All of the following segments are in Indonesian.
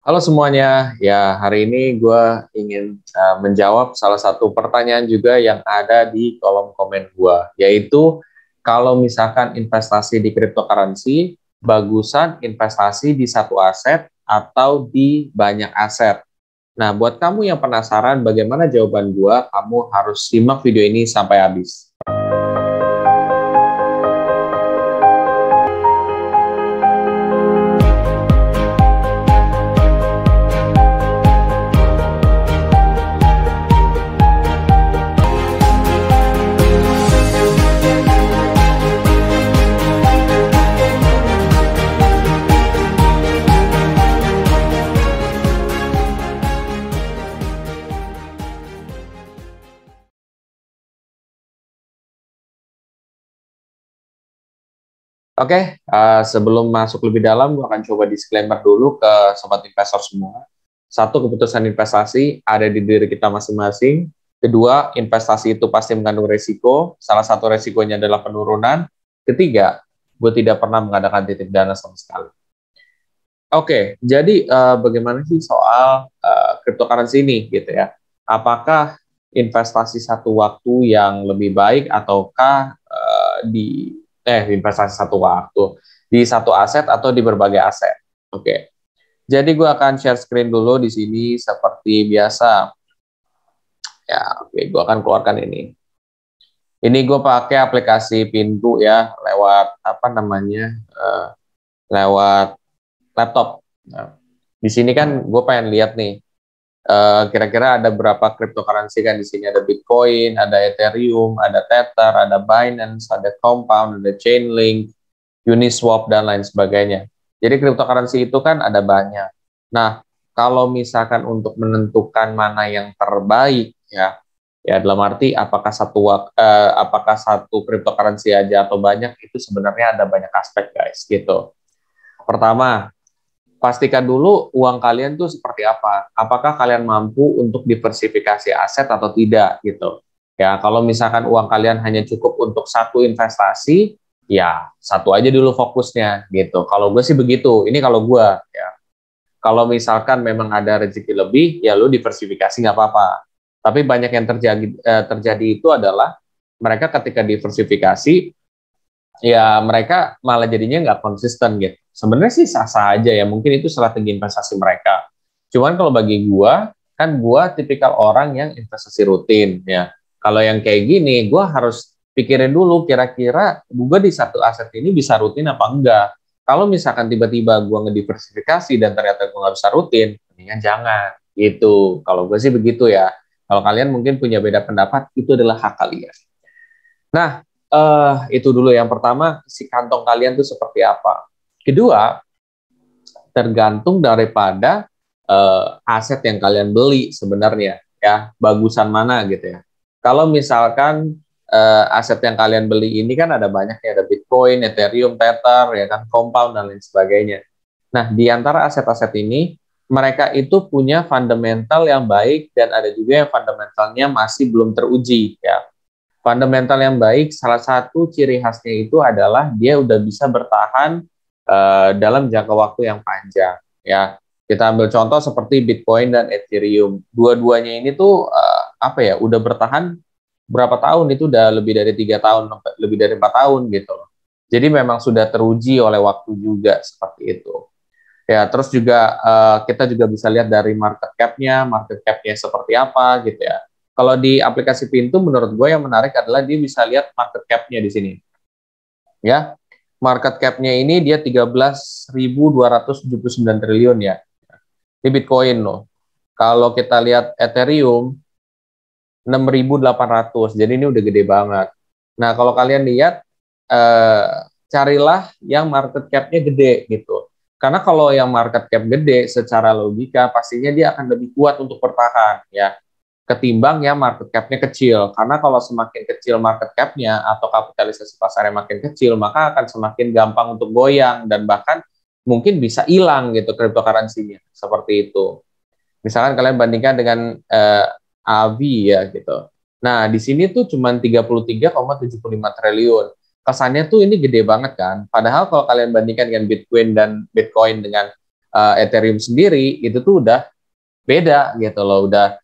Halo semuanya, ya hari ini gue ingin menjawab salah satu pertanyaan juga yang ada di kolom komen gue, yaitu kalau misalkan investasi di cryptocurrency, bagusan investasi di satu aset atau di banyak aset. Nah, buat kamu yang penasaran bagaimana jawaban gue, kamu harus simak video ini sampai habis. Oke, sebelum masuk lebih dalam, gue akan coba disclaimer dulu ke sobat investor semua. Satu, keputusan investasi ada di diri kita masing-masing. Kedua, investasi itu pasti mengandung resiko. Salah satu resikonya adalah penurunan. Ketiga, gue tidak pernah mengadakan titip dana sama sekali. Oke, jadi bagaimana sih soal cryptocurrency ini gitu ya? Apakah investasi satu waktu yang lebih baik ataukah investasi satu waktu di satu aset atau di berbagai aset? Oke, jadi gue akan share screen dulu di sini seperti biasa. Ya, oke, gue akan keluarkan ini. Ini gue pakai aplikasi Pintu ya, lewat apa namanya, lewat laptop. Nah, di sini kan gue pengen lihat nih, kira-kira ada berapa cryptocurrency kan di sini, ada Bitcoin, ada Ethereum, ada Tether, ada Binance, ada Compound, ada Chainlink, Uniswap dan lain sebagainya. Jadi cryptocurrency itu kan ada banyak. Nah, kalau misalkan untuk menentukan mana yang terbaik ya, ya dalam arti apakah satu cryptocurrency aja atau banyak, itu sebenarnya ada banyak aspek guys gitu. Pertama, pastikan dulu uang kalian tuh seperti apa. Apakah kalian mampu untuk diversifikasi aset atau tidak gitu. Ya, kalau misalkan uang kalian hanya cukup untuk satu investasi, ya satu aja dulu fokusnya gitu. Kalau gue sih begitu. Ini kalau gue ya. Kalau misalkan memang ada rezeki lebih, ya lu diversifikasi nggak apa-apa. Tapi banyak yang terjadi itu adalah mereka ketika diversifikasi ya mereka malah jadinya nggak konsisten gitu. Sebenarnya sih sah-sah aja ya, mungkin itu strategi investasi mereka. Cuman kalau bagi gua, kan gua tipikal orang yang investasi rutin ya. Kalau yang kayak gini, gua harus pikirin dulu kira-kira gua di satu aset ini bisa rutin apa enggak. Kalau misalkan tiba-tiba gua ngediversifikasi dan ternyata gua nggak bisa rutin, mendingan jangan gitu. Kalau gue sih begitu ya. Kalau kalian mungkin punya beda pendapat, itu adalah hak kalian. Nah, itu dulu yang pertama, si kantong kalian tuh seperti apa. Kedua, tergantung daripada aset yang kalian beli sebenarnya, ya, bagusan mana gitu ya. Kalau misalkan aset yang kalian beli ini kan ada banyak ya, ada Bitcoin, Ethereum, Tether, ya kan, Compound dan lain sebagainya. Nah, di antara aset-aset ini, mereka itu punya fundamental yang baik dan ada juga yang fundamentalnya masih belum teruji, ya. Fundamental yang baik, salah satu ciri khasnya itu adalah dia udah bisa bertahan dalam jangka waktu yang panjang. Ya, kita ambil contoh seperti Bitcoin dan Ethereum. Dua-duanya ini tuh apa ya? Udah bertahan berapa tahun? Itu udah lebih dari 3 tahun, lebih dari 4 tahun gitu. Jadi memang sudah teruji oleh waktu juga seperti itu. Ya, terus juga kita juga bisa lihat dari market cap-nya seperti apa gitu ya. Kalau di aplikasi Pintu, menurut gue yang menarik adalah dia bisa lihat market cap-nya di sini. Ya, market cap-nya ini dia 13.279 triliun ya. Ini Bitcoin loh. Kalau kita lihat Ethereum, 6.800. Jadi ini udah gede banget. Nah, kalau kalian lihat, carilah yang market cap-nya gede gitu. Karena kalau yang market cap gede, secara logika pastinya dia akan lebih kuat untuk bertahan ya, ketimbang yang market cap-nya kecil. Karena kalau semakin kecil market cap-nya atau kapitalisasi pasarnya makin kecil, maka akan semakin gampang untuk goyang dan bahkan mungkin bisa hilang gitu cryptocurrency-nya. Seperti itu. Misalkan kalian bandingkan dengan AVI ya gitu. Nah, di sini tuh cuma 33,75 triliun. Kesannya tuh ini gede banget kan. Padahal kalau kalian bandingkan dengan Bitcoin dengan Ethereum sendiri itu tuh udah beda gitu loh, udah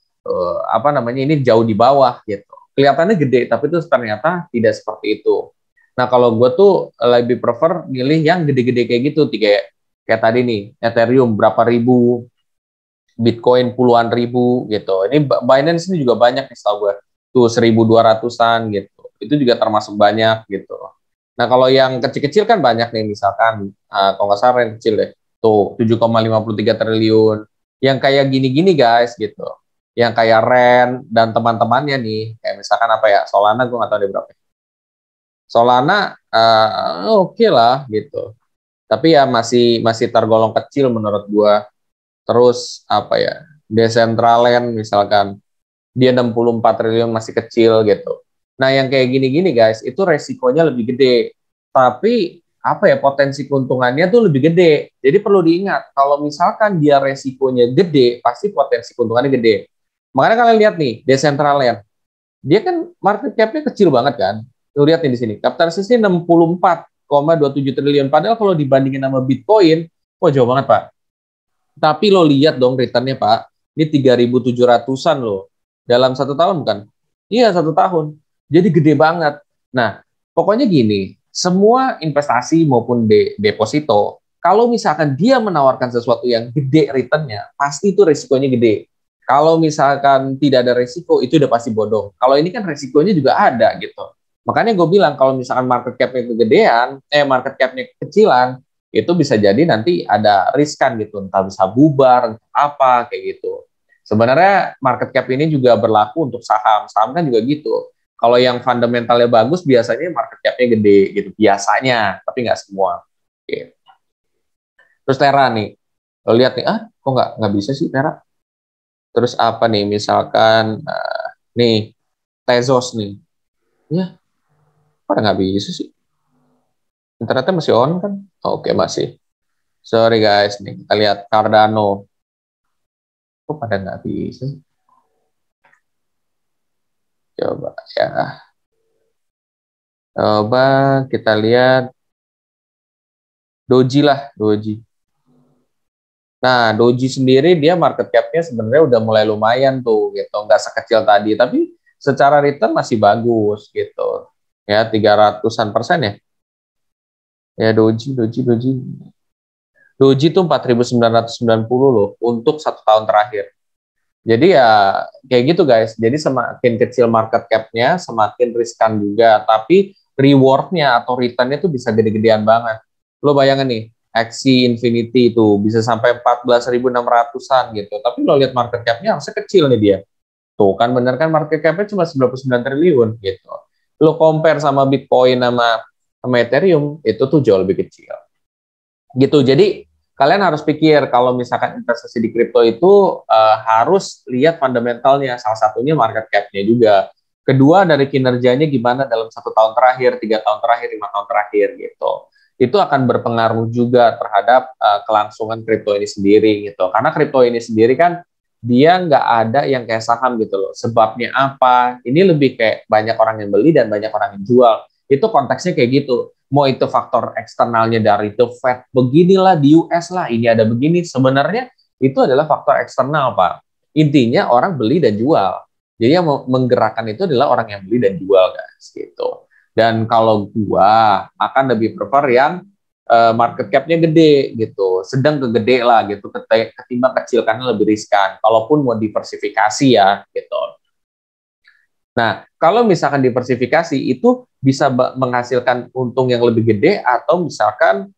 apa namanya, ini jauh di bawah gitu. Kelihatannya gede, tapi itu ternyata tidak seperti itu. Nah, kalau gue tuh lebih prefer milih yang gede-gede kayak gitu, kayak tadi nih, Ethereum berapa ribu, Bitcoin puluhan ribu gitu. Ini Binance ini juga banyak nih setahu gue, tuh 1.200-an gitu. Itu juga termasuk banyak gitu. Nah, kalau yang kecil-kecil kan banyak nih, misalkan kalau nggak salah yang kecil deh, tuh 7,53 triliun. Yang kayak gini-gini guys gitu. Yang kayak Ren dan teman-temannya nih, kayak misalkan apa ya, Solana gue nggak tahu deh berapa. Solana oke lah gitu. Tapi ya masih masih tergolong kecil menurut gue. Terus apa ya, Decentraland misalkan, dia 64 triliun masih kecil gitu. Nah, yang kayak gini-gini guys, itu resikonya lebih gede. Tapi apa ya, potensi keuntungannya tuh lebih gede. Jadi perlu diingat, kalau misalkan dia resikonya gede, pasti potensi keuntungannya gede. Makanya kalian lihat nih, Decentraland, dia kan market cap-nya kecil banget kan. Lu lihat nih di sini, kapitalisasinya 64,27 triliun. Padahal kalau dibandingin sama Bitcoin, wah jauh banget Pak. Tapi lo lihat dong returnnya Pak, ini 3.700-an loh. Dalam 1 tahun kan? Iya, 1 tahun. Jadi gede banget. Nah, pokoknya gini, semua investasi maupun deposito, kalau misalkan dia menawarkan sesuatu yang gede returnnya, pasti itu risikonya gede. Kalau misalkan tidak ada risiko, itu udah pasti bodong. Kalau ini kan risikonya juga ada gitu. Makanya gue bilang, kalau misalkan market cap-nya kegedean, market cap-nya kecilan, itu bisa jadi nanti ada riskan gitu, entah bisa bubar, entah apa, kayak gitu. Sebenarnya market cap ini juga berlaku untuk saham. Saham kan juga gitu. Kalau yang fundamentalnya bagus, biasanya market cap-nya gede gitu. Biasanya, tapi nggak semua. Oke. Terus Terra nih. Lo lihat nih, kok nggak bisa sih Terra? Terus apa nih, misalkan, nih, Tezos nih. Ya, kok nggak bisa sih? Internetnya masih on kan? Oke, masih. Sorry guys, nih kita lihat Cardano. Kok pada nggak bisa? Coba ya. Coba kita lihat Doji lah, Doji. Nah, Doji sendiri dia market cap-nya sebenarnya udah mulai lumayan tuh gitu, nggak sekecil tadi, tapi secara return masih bagus gitu. Ya, 300-an% ya. Ya, Doji, Doji, Doji. Doji tuh 4.990 loh untuk 1 tahun terakhir. Jadi ya kayak gitu guys. Jadi semakin kecil market cap-nya, semakin riskan juga. Tapi reward-nya atau return-nya tuh bisa gede-gedean banget. Lo bayangin nih, Axie Infinity itu bisa sampai 14.600-an gitu. Tapi lo lihat market cap-nya harusnya kecil nih dia. Tuh kan bener kan, market cap-nya cuma 99 triliun gitu. Lo compare sama Bitcoin sama Ethereum, itu tuh jauh lebih kecil. Gitu. Jadi kalian harus pikir kalau misalkan investasi di kripto itu harus lihat fundamentalnya, salah satunya market cap-nya juga. Kedua dari kinerjanya gimana dalam 1 tahun terakhir, 3 tahun terakhir, 5 tahun terakhir gitu. Itu akan berpengaruh juga terhadap kelangsungan kripto ini sendiri gitu. Karena kripto ini sendiri kan dia nggak ada yang kayak saham gitu loh. Sebabnya apa? Ini lebih kayak banyak orang yang beli dan banyak orang yang jual. Itu konteksnya kayak gitu. Mau itu faktor eksternalnya dari The Fed, beginilah di US lah, ini ada begini. Sebenarnya itu adalah faktor eksternal, Pak. Intinya orang beli dan jual. Jadi yang menggerakkan itu adalah orang yang beli dan jual, guys. Gitu. Dan kalau gua akan lebih prefer yang market cap-nya gede gitu, sedang ke gede lah gitu, ketimbang kecil karena lebih riskan. Kalaupun mau diversifikasi ya gitu. Nah, kalau misalkan diversifikasi itu bisa menghasilkan untung yang lebih gede atau misalkan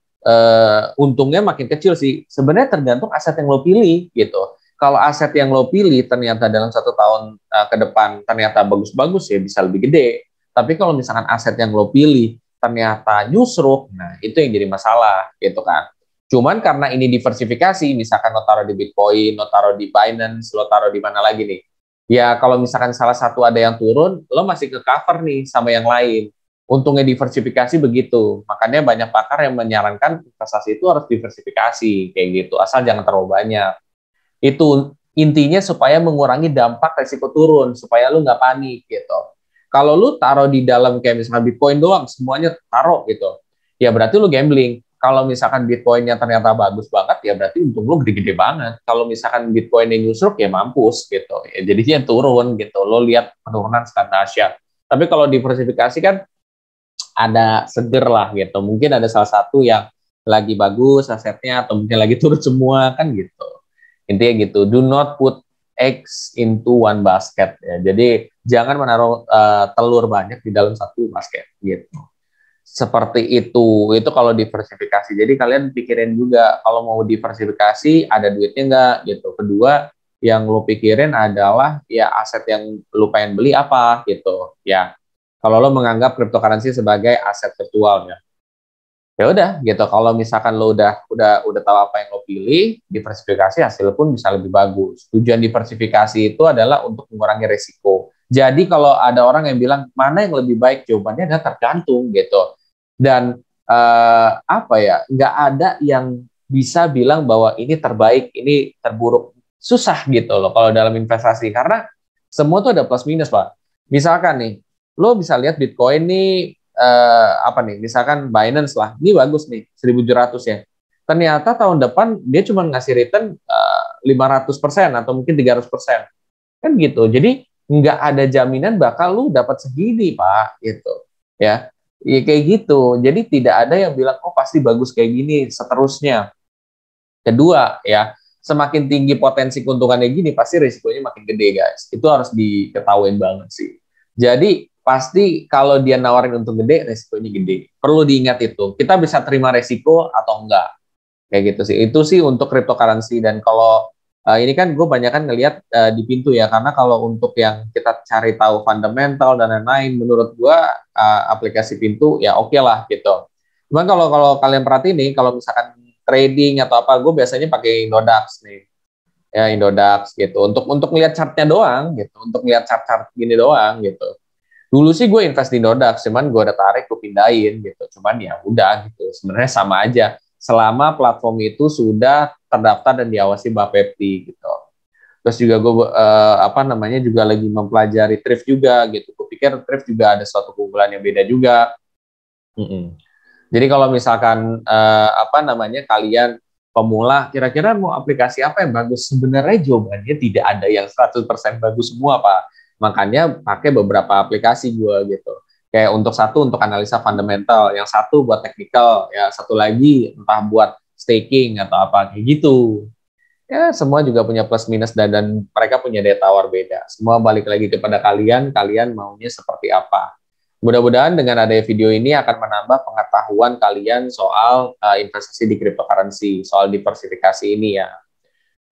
untungnya makin kecil sih. Sebenarnya tergantung aset yang lo pilih gitu. Kalau aset yang lo pilih ternyata dalam 1 tahun ke depan ternyata bagus-bagus ya bisa lebih gede. Tapi kalau misalkan aset yang lo pilih ternyata nyusruk, nah itu yang jadi masalah gitu kan. Cuman karena ini diversifikasi, misalkan lo taruh di Bitcoin, lo taruh di Binance, lo taruh di mana lagi nih? Ya kalau misalkan salah satu ada yang turun, lo masih ke cover nih sama yang lain. Untungnya diversifikasi begitu. Makanya banyak pakar yang menyarankan investasi itu harus diversifikasi kayak gitu. Asal jangan terlalu banyak. Itu intinya supaya mengurangi dampak resiko turun, supaya lu nggak panik gitu. Kalau lu taruh di dalam kayak misalnya Bitcoin doang, semuanya taruh gitu, ya berarti lu gambling. kalau misalkan Bitcoin-nya ternyata bagus banget, ya berarti untung lo gede-gede banget. Kalau misalkan Bitcoin-nya nyusruk, ya mampus gitu. Ya, jadinya turun gitu. Lo lihat penurunan sangat dahsyat. Tapi kalau diversifikasi kan ada seger lah gitu. Mungkin ada salah satu yang lagi bagus asetnya atau mungkin lagi turun semua kan gitu. Intinya gitu. Do not put eggs into one basket ya. Jadi jangan menaruh telur banyak di dalam satu basket gitu. Seperti itu kalau diversifikasi. Jadi kalian pikirin juga kalau mau diversifikasi ada duitnya nggak gitu. Kedua, yang lo pikirin adalah ya aset yang lo pengen beli apa gitu ya. Kalau lo menganggap cryptocurrency sebagai aset virtual ya udah gitu. Kalau misalkan lo udah tahu apa yang lo pilih, diversifikasi hasil pun bisa lebih bagus. Tujuan diversifikasi itu adalah untuk mengurangi risiko. Jadi kalau ada orang yang bilang mana yang lebih baik, jawabannya adalah tergantung gitu. Dan apa ya, nggak ada yang bisa bilang bahwa ini terbaik, ini terburuk. Susah gitu loh kalau dalam investasi karena semua tuh ada plus minus, Pak. Misalkan nih, lo bisa lihat Bitcoin nih apa nih, misalkan Binance lah, ini bagus nih 1.700 ya. Ternyata tahun depan dia cuma ngasih return 500% atau mungkin 300%. Kan gitu. Jadi nggak ada jaminan bakal lu dapat segini, Pak, gitu. Ya. Ya kayak gitu. Jadi tidak ada yang bilang oh pasti bagus kayak gini seterusnya. Kedua, ya, semakin tinggi potensi keuntungannya gini, pasti risikonya makin gede, guys. Itu harus diketahuin banget sih. Jadi, pasti kalau dia nawarin untung gede, risikonya gede. Perlu diingat itu. Kita bisa terima risiko atau enggak. Kayak gitu sih. Itu sih untuk cryptocurrency. Dan kalau ini kan gue banyak kan ngelihat di pintu ya, karena kalau untuk yang kita cari tahu fundamental dan lain-lain, menurut gue aplikasi pintu ya oke lah gitu. Cuman kalau kalian perhatiin nih, kalau misalkan trading atau apa, gue biasanya pakai Indodax nih, ya Indodax gitu. Untuk lihat chartnya doang gitu, untuk lihat chart-chart gini doang gitu. Dulu sih gue invest di Indodax, cuman gue udah tarik, gue pindahin gitu. Cuman ya udah gitu, sebenarnya sama aja. Selama platform itu sudah terdaftar dan diawasi Bapepti gitu. Terus juga gue apa namanya juga lagi mempelajari thrift juga gitu. Gue pikir thrift juga ada suatu keunggulan yang beda juga. Jadi kalau misalkan apa namanya kalian pemula, kira-kira mau aplikasi apa yang bagus? Sebenarnya jawabannya tidak ada yang 100% bagus semua, Pak. Makanya pakai beberapa aplikasi gue gitu. Kayak untuk satu untuk analisa fundamental, yang satu buat technical, ya satu lagi entah buat staking atau apa kayak gitu. Ya semua juga punya plus minus dan mereka punya daya tawar beda. Semua balik lagi kepada kalian, kalian maunya seperti apa. Mudah-mudahan dengan adanya video ini akan menambah pengetahuan kalian soal investasi di cryptocurrency, soal diversifikasi ini ya.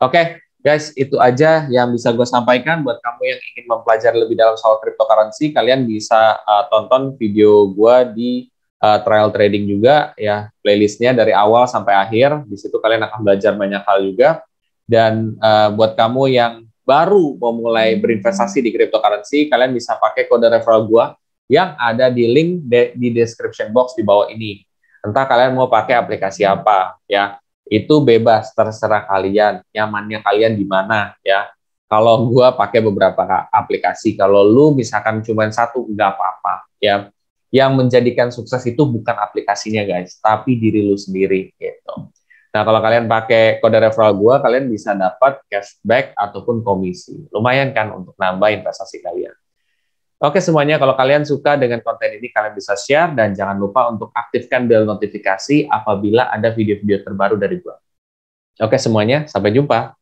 Oke, guys, itu aja yang bisa gue sampaikan. Buat kamu yang ingin mempelajari lebih dalam soal cryptocurrency, kalian bisa tonton video gue di trial trading juga ya, playlistnya dari awal sampai akhir. Di situ kalian akan belajar banyak hal juga. Dan buat kamu yang baru mau mulai berinvestasi di cryptocurrency, kalian bisa pakai kode referral gue yang ada di link di description box di bawah ini. Entah kalian mau pakai aplikasi apa, ya itu bebas, terserah kalian, nyamannya kalian di mana, ya. Kalau gue pakai beberapa aplikasi, kalau lu misalkan cuma satu, nggak apa-apa, ya. Yang menjadikan sukses itu bukan aplikasinya, guys, tapi diri lu sendiri, gitu. Nah, kalau kalian pakai kode referral gue, kalian bisa dapat cashback ataupun komisi. Lumayan kan untuk nambah investasi kalian. Oke semuanya, kalau kalian suka dengan konten ini, kalian bisa share, dan jangan lupa untuk aktifkan bel notifikasi apabila ada video-video terbaru dari gue. Oke semuanya, sampai jumpa.